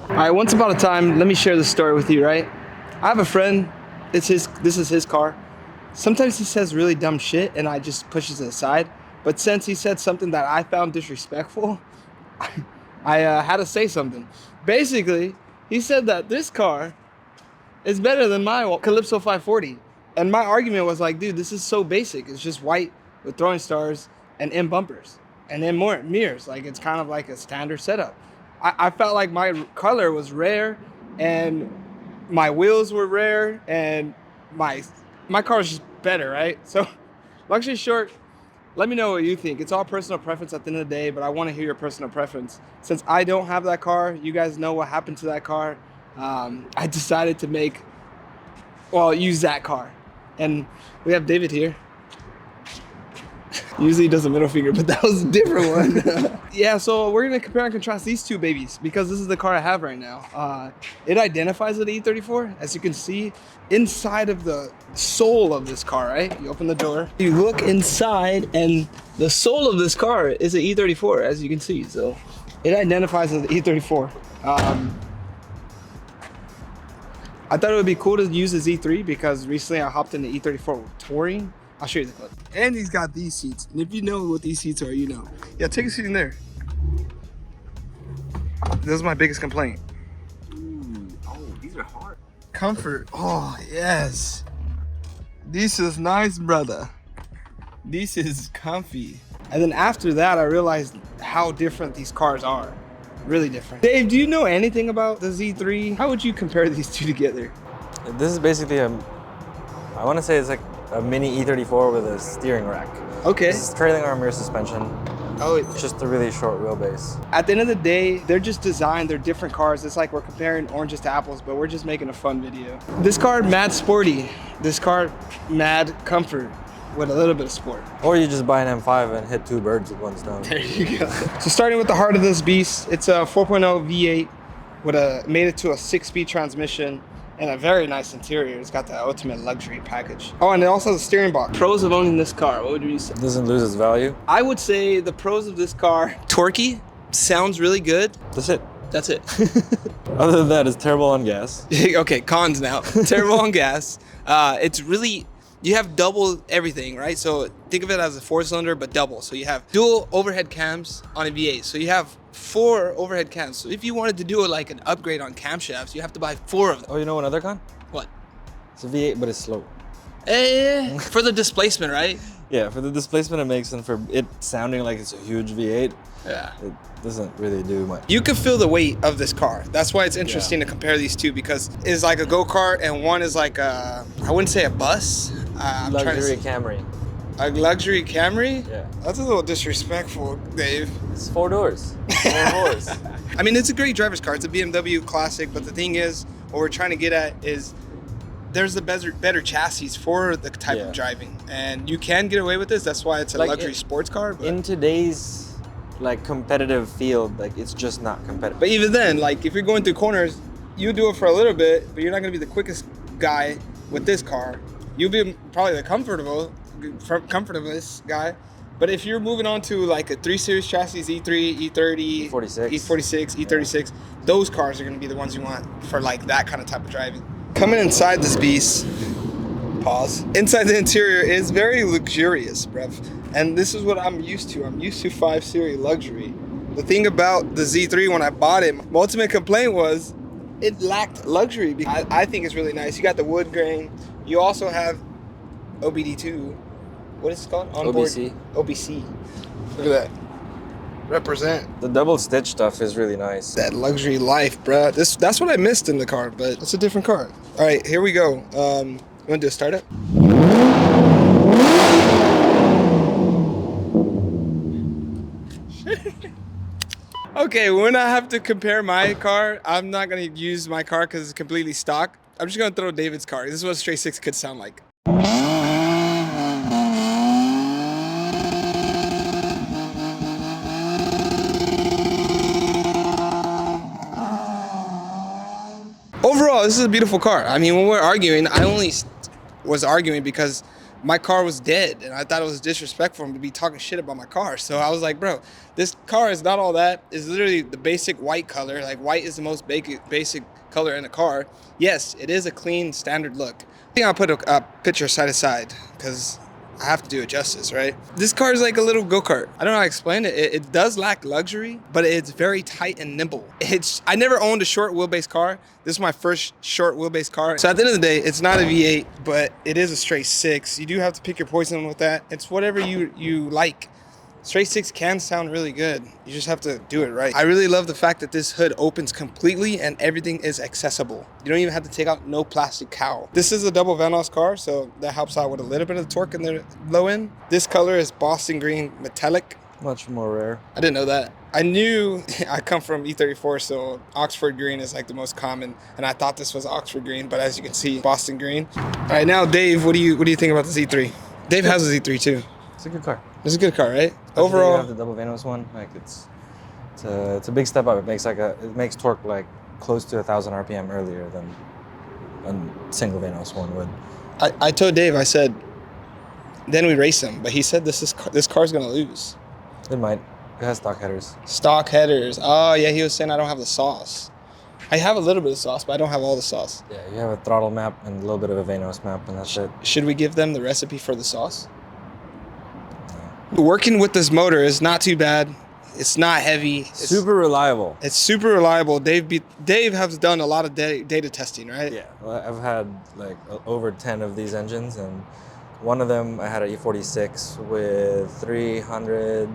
All right, once upon a time, let me share this story with you, right? I have a friend, this is his car. Sometimes he says really dumb shit and I just pushes it aside. But since he said something that I found disrespectful, I had to say something. Basically, he said that this car is better than my Calypso 540. And my argument was like, dude, this is so basic. It's just white with throwing stars and M bumpers and then more mirrors. Like, it's kind of like a standard setup. I felt like my color was rare and my wheels were rare and my car is just better, right? So, long story short, let me know what you think. It's all personal preference at the end of the day, but I want to hear your personal preference. Since I don't have that car, you guys know what happened to that car. I decided to use that car. And we have David here. Usually he does a middle finger, but that was a different one. Yeah, so we're gonna compare and contrast these two babies because this is the car I have right now. It identifies with the E34, as you can see inside of the soul of this car, right? You open the door, you look inside, and the soul of this car is an E34, as you can see. So it identifies as the E34. I thought it would be cool to use the Z3 because recently I hopped in the E34 touring. I'll show you the clip. And he's got these seats. And if you know what these seats are, you know. Yeah, take a seat in there. This is my biggest complaint. Ooh, oh, these are hard. Comfort. Oh, yes. This is nice, brother. This is comfy. And then after that, I realized how different these cars are. Really different. Dave, do you know anything about the Z3? How would you compare these two together? This is basically I want to say it's like a mini E34 with a steering rack. Okay. This is trailing arm rear suspension. Oh, It's just a really short wheelbase. at the end of the day, they're just designed, they're different cars. It's like we're comparing oranges to apples, but we're just making a fun video. This car, mad sporty. This car, mad comfort with a little bit of sport. Or you just buy an M5 and hit two birds with one stone. There you go. So starting with the heart of this beast, it's a 4.0 V8 with made it to a 6-speed transmission and a very nice interior. It's got the ultimate luxury package. Oh, and it also has a steering box. Pros of owning this car, what would you say? It doesn't lose its value. I would say the pros of this car, torquey, sounds really good. That's it. That's it. Other than that, it's terrible on gas. Okay, cons now. Terrible on gas. It's really, you have double everything, right? So think of it as a 4-cylinder, but double. So you have dual overhead cams on a V8. So you have 4 overhead cams. So if you wanted to do like an upgrade on camshafts, you have to buy 4 of them. Oh, you know another con? What? It's a V8, but it's slow. For the displacement, right? Yeah, for the displacement it makes and for it sounding like it's a huge V8, Yeah. it doesn't really do much. You can feel the weight of this car. That's why it's interesting to compare these two because it's like a go-kart and one is like a, I wouldn't say a bus. Luxury Camry. A luxury Camry? Yeah. That's a little disrespectful, Dave. It's 4 doors. 4 doors. I mean, it's a great driver's car. It's a BMW classic, but the thing is, what we're trying to get at is there's the better chassis for the type of driving. And you can get away with this. That's why it's a luxury sports car. But in today's like competitive field, like it's just not competitive. But even then, like if you're going through corners, you do it for a little bit, but you're not going to be the quickest guy with this car. You'll be probably the comfortablest guy. But if you're moving on to like a 3 Series chassis, E3, E30, E46, E36, those cars are going to be the ones you want for like that kind of type of driving. Coming inside this beast, pause. Inside the interior is very luxurious, bruv. And this is what I'm used to. I'm used to 5 Series luxury. The thing about the Z3 when I bought it, my ultimate complaint was it lacked luxury. I think it's really nice. You got the wood grain. You also have OBD2. What is it called? OBC. OBC. Look at that. Represent. The double stitch stuff is really nice. That luxury life, bruh. That's what I missed in the car, but it's a different car. All right, here we go. You want to do a startup? Okay, when I have to compare my car, I'm not going to use my car because it's completely stock. I'm just going to throw David's car. This is what a straight 6 could sound like. Overall, this is a beautiful car. I mean, when we're arguing, I only was arguing because my car was dead, and I thought it was disrespectful for him to be talking shit about my car. So I was like, bro, this car is not all that. It's literally the basic white color. Like, white is the most basic color in a car. Yes, it is a clean, standard look. I think I'll put a picture side to side, because I have to do it justice, right? This car is like a little go-kart. I don't know how to explain it. It does lack luxury, but it's very tight and nimble. I never owned a short wheelbase car. This is my first short wheelbase car. So at the end of the day, it's not a V8, but it is a straight 6. You do have to pick your poison with that. It's whatever you like. Straight 6 can sound really good. You just have to do it right. I really love the fact that this hood opens completely and everything is accessible. You don't even have to take out no plastic cowl. This is a double Van Os car, so that helps out with a little bit of the torque in the low end. This color is Boston green metallic. Much more rare. I didn't know that. I knew I come from E34, so Oxford green is like the most common, and I thought this was Oxford green, but as you can see, Boston green. All right, now Dave, what do you think about the Z3? Dave has a Z3 too. It's a good car. It's a good car, right? Especially Overall, you have the double Van Os one. Like it's a big step up. It makes torque like close to 1,000 RPM earlier than a single Van Os one would. I told Dave, I said, then we race him, but he said this car's gonna lose. It might. It has stock headers. Stock headers. Oh yeah, he was saying I don't have the sauce. I have a little bit of sauce, but I don't have all the sauce. Yeah, you have a throttle map and a little bit of a Van Os map, and that's it. Should we give them the recipe for the sauce? Working with this motor is not too bad. It's not heavy. It's super reliable. It's super reliable. Dave has done a lot of data testing, right? Yeah, well, I've had like over 10 of these engines, and one of them I had an E46 with 300.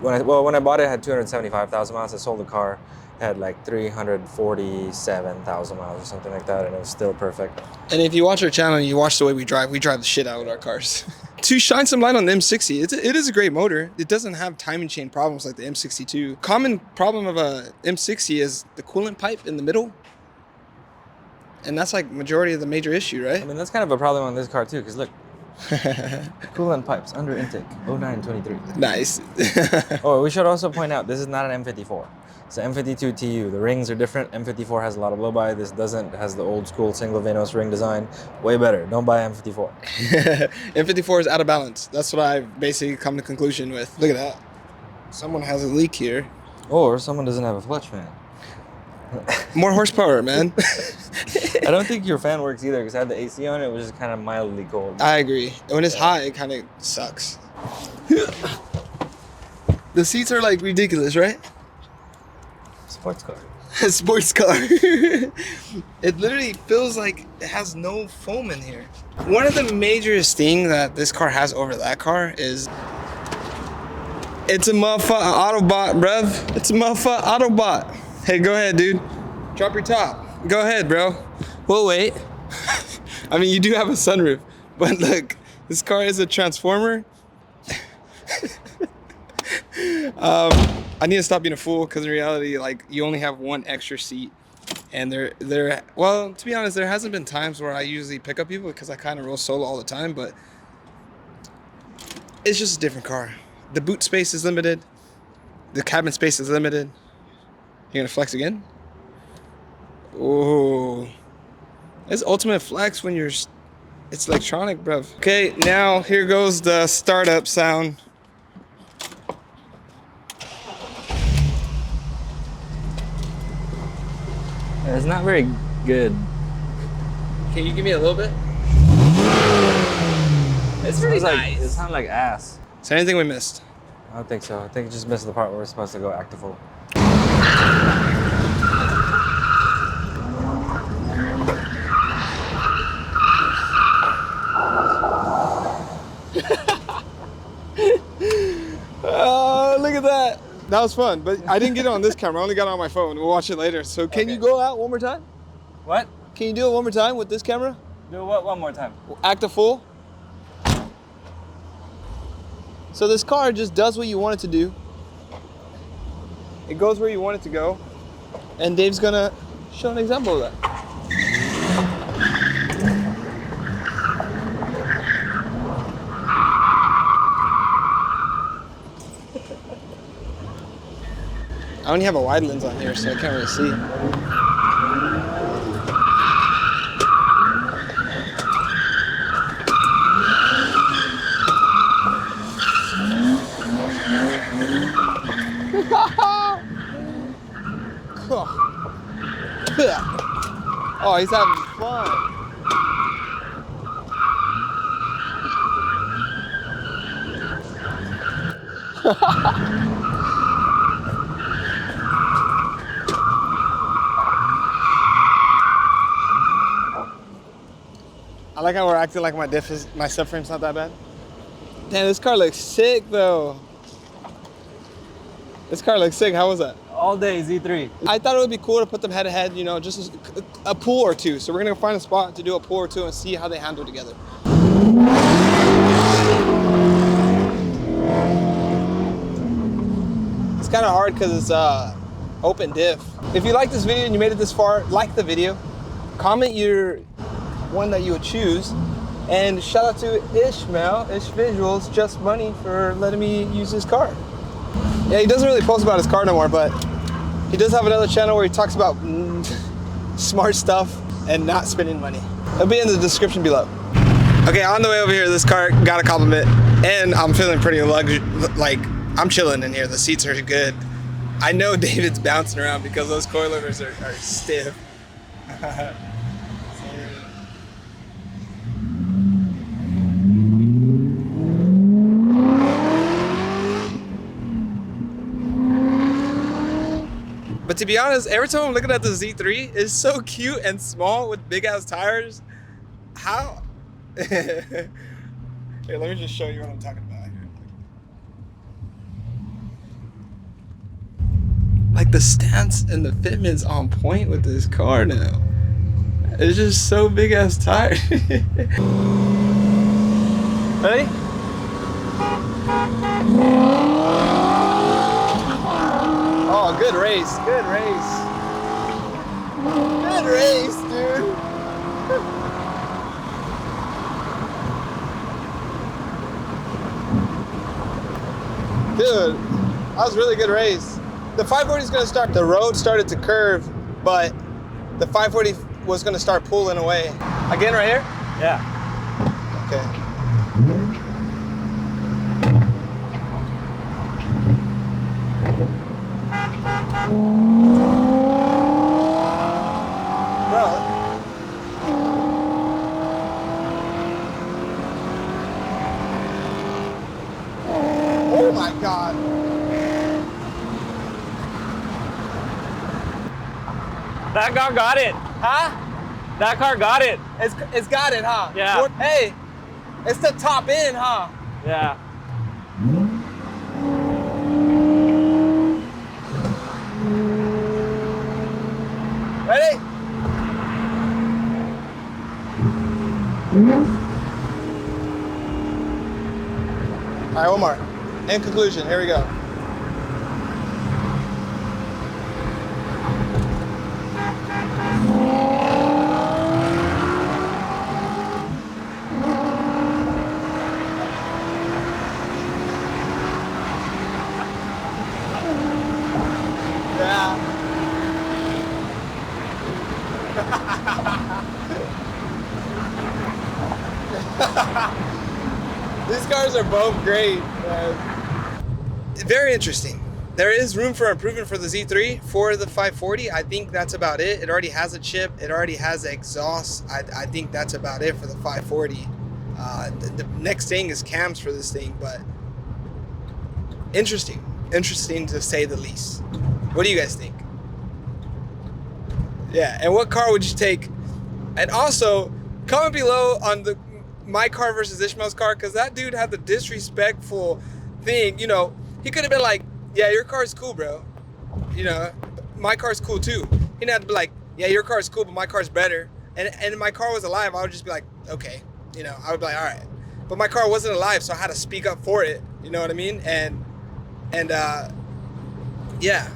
When I bought it, I had 275,000 miles. I sold the car, it had like 347,000 miles or something like that, and it was still perfect. And if you watch our channel and you watch the way we drive the shit out of our cars. To shine some light on the M60, it is a great motor. It doesn't have timing chain problems like the M62. Common problem of a M60 is the coolant pipe in the middle. And that's like majority of the major issue, right? I mean, that's kind of a problem on this car too, because look. Coolant pipes under intake, 0923. Nice. Oh, we should also point out, this is not an M54. It's an M52 TU. The rings are different. M54 has a lot of blow-by. This doesn't. It has the old school single Van Os ring design. Way better. Don't buy M54. M54 is out of balance. That's what I've basically come to conclusion with. Look at that. Someone has a leak here. Or someone doesn't have a clutch fan. More horsepower, man. I don't think your fan works either, because I had the AC on it. It was just kind of mildly cold. I agree. When it's hot, it kind of sucks. The seats are like ridiculous, right? Sports car. A sports car. It literally feels like it has no foam in here. One of the major things that this car has over that car is it's a motherfucking Autobot, bruv. It's a motherfucking Autobot. Hey, go ahead, dude. Drop your top. Go ahead, bro. We'll wait. I mean, you do have a sunroof, but look, this car is a transformer. I need to stop being a fool, because in reality, like, you only have one extra seat, and well, to be honest, there hasn't been times where I usually pick up people because I kind of roll solo all the time, but it's just a different car. The boot space is limited. The cabin space is limited. You're gonna flex again? Oh, it's ultimate flex when it's electronic, bruv. Okay, now here goes the startup sound. It's not very good. Can you give me a little bit? It's pretty nice. It sounds like ass. Is there anything we missed? I don't think so. I think it just missed the part where we're supposed to go active-full. Oh, look at that. That was fun, but I didn't get it on this camera. I only got it on my phone. We'll watch it later. So can you go out one more time? What? Can you do it one more time with this camera? Do what one more time? Active full. So this car just does what you want it to do. It goes where you want it to go. And Dave's gonna show an example of that. I only have a wide lens on here, so I can't really see. Oh, he's having fun. I like how we're acting like my subframe's not that bad. Damn, this car looks sick though. This car looks sick. How was that? All day Z3. I thought it would be cool to put them head to head, you know, just a pool or two. So we're gonna find a spot to do a pool or two and see how they handle together. It's kind of hard because it's open diff. If you like this video and you made it this far, like the video, comment your one that you would choose, and shout out to Ishmael, Ish Visuals, Just Money, for letting me use his car. Yeah, he doesn't really post about his car no more, but he does have another channel where he talks about smart stuff and not spending money. It'll be in the description below. Okay, on the way over here, this car got a compliment, and I'm feeling pretty like I'm chilling in here. The seats are good. I know David's bouncing around because those coilovers are stiff. But to be honest, every time I'm looking at the Z3, it's so cute and small with big ass tires. How? Here, let me just show you what I'm talking about here. Like the stance and the fitment's on point with this car now. It's just so big ass tires. Ready? Oh, good race, good race. Good race, dude. Dude, that was a really good race. The 540 is gonna start, the road started to curve, but the 540 was gonna start pulling away. Again, right here? Yeah. Okay. Bro. Oh my God. That car got it. Huh? That car got it. It's got it, huh? Yeah. Hey, it's the top end, huh? Yeah. Ready? All right, one more. In conclusion, here we go. Yeah. These cars are both great. Very interesting. There is room for improvement for the Z3. For the 540, I think that's about it. It already has a chip. It already has exhaust. I think that's about it for the 540. The next thing is cams for this thing, but interesting. Interesting to say the least. What do you guys think? Yeah, and what car would you take? And also, comment below on my car versus Ishmael's car, because that dude had the disrespectful thing. You know, he could have been like, yeah, your car's cool, bro. You know, my car's cool too. He didn't have to be like, yeah, your car's cool, but my car's better. And if my car was alive, I would just be like, okay. You know, I would be like, all right. But my car wasn't alive, so I had to speak up for it. You know what I mean? And yeah.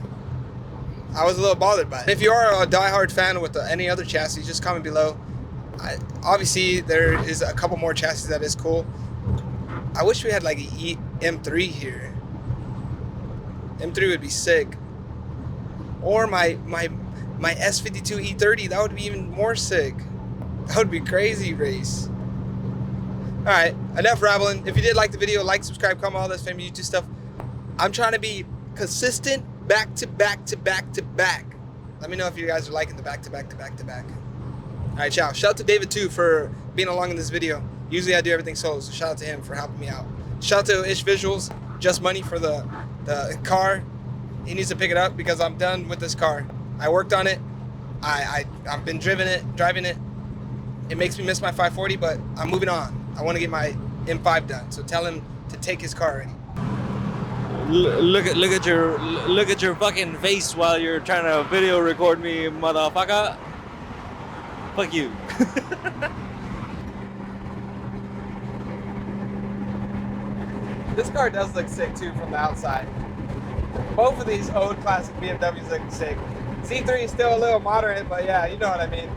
I was a little bothered by it. If you are a diehard fan with any other chassis, just comment below. Obviously, there is a couple more chassis that is cool. I wish we had like an M3 here. M3 would be sick. Or my S52 E30, that would be even more sick. That would be crazy race. All right, enough rambling. If you did like the video, like, subscribe, comment, all that famous YouTube stuff. I'm trying to be consistent back to back to back to back. Let me know if you guys are liking the back to back to back to back. All right, ciao. Shout out to David too for being along in this video. Usually I do everything solo, so shout out to him for helping me out. Shout out to Ish Visuals, Just Money for the car. He needs to pick it up because I'm done with this car. I worked on it. I've been driving it. It makes me miss my 540, but I'm moving on. I want to get my M5 done. So tell him to take his car already. Look at your fucking face while you're trying to video record me, motherfucker. Fuck you. This car does look sick too from the outside. Both of these old classic BMWs look sick. Z3 is still a little moderate, but yeah, you know what I mean.